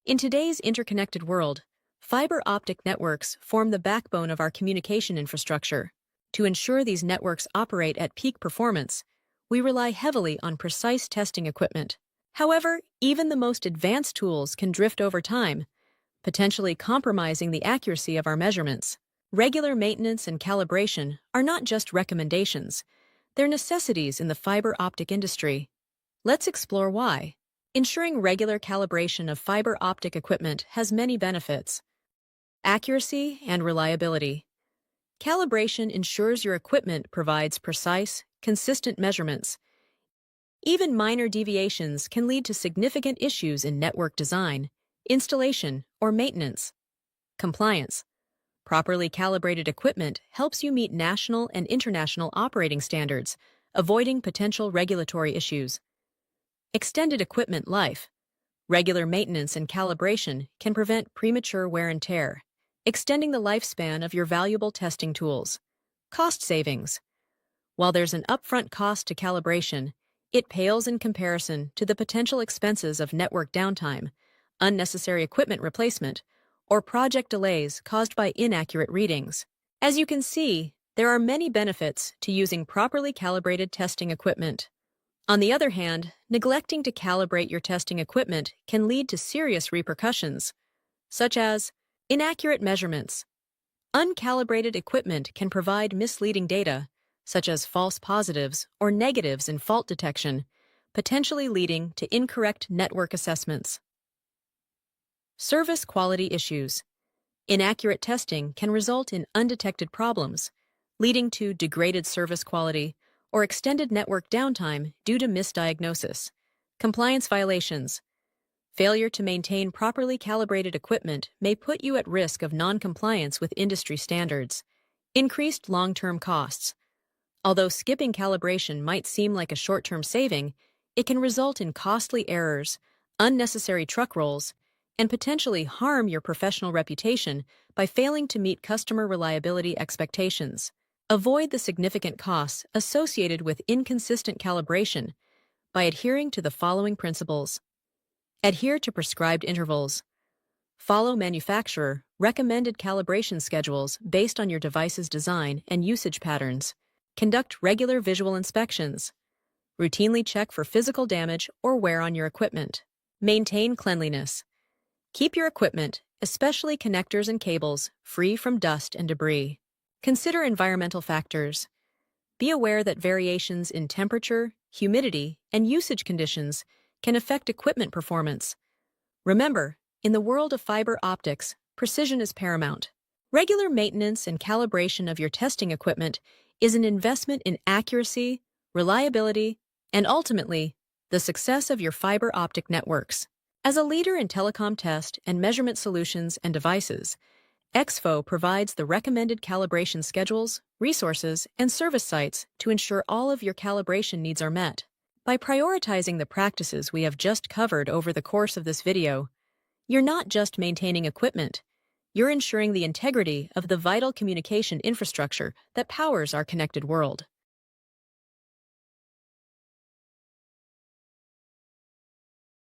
In today's interconnected world, fiber optic networks form the backbone of our communication infrastructure. To ensure these networks operate at peak performance, we rely heavily on precise testing equipment. However, even the most advanced tools can drift over time, potentially compromising the accuracy of our measurements. Regular maintenance and calibration are not just recommendations, they're necessities in the fiber optic industry. Let's explore why. Ensuring regular calibration of fiber optic equipment has many benefits. Accuracy and reliability. Calibration ensures your equipment provides precise, consistent measurements. Even minor deviations can lead to significant issues in network design, installation, or maintenance. Compliance. Properly calibrated equipment helps you meet national and international operating standards, avoiding potential regulatory issues. Extended equipment life. Regular maintenance and calibration can prevent premature wear and tear, extending the lifespan of your valuable testing tools. Cost savings. While there's an upfront cost to calibration, it pales in comparison to the potential expenses of network downtime, unnecessary equipment replacement, or project delays caused by inaccurate readings. As you can see, there are many benefits to using properly calibrated testing equipment. On the other hand, neglecting to calibrate your testing equipment can lead to serious repercussions, such as inaccurate measurements. Uncalibrated equipment can provide misleading data, such as false positives or negatives in fault detection, potentially leading to incorrect network assessments. Service quality issues. Inaccurate testing can result in undetected problems, leading to degraded service quality or extended network downtime due to misdiagnosis. Compliance violations. Failure to maintain properly calibrated equipment may put you at risk of non-compliance with industry standards. Increased long-term costs. Although skipping calibration might seem like a short-term saving, it can result in costly errors, unnecessary truck rolls, and potentially harm your professional reputation by failing to meet customer reliability expectations. Avoid the significant costs associated with inconsistent calibration by adhering to the following principles. Adhere to prescribed intervals. Follow manufacturer recommended calibration schedules based on your device's design and usage patterns. Conduct regular visual inspections. Routinely check for physical damage or wear on your equipment. Maintain cleanliness. Keep your equipment, especially connectors and cables, free from dust and debris. Consider environmental factors. Be aware that variations in temperature, humidity, and usage conditions can affect equipment performance. Remember, in the world of fiber optics, precision is paramount. Regular maintenance and calibration of your testing equipment is an investment in accuracy, reliability, and ultimately, the success of your fiber optic networks. As a leader in telecom test and measurement solutions and devices, EXFO provides the recommended calibration schedules, resources, and service sites to ensure all of your calibration needs are met. By prioritizing the practices we have just covered over the course of this video, you're not just maintaining equipment, you're ensuring the integrity of the vital communication infrastructure that powers our connected world.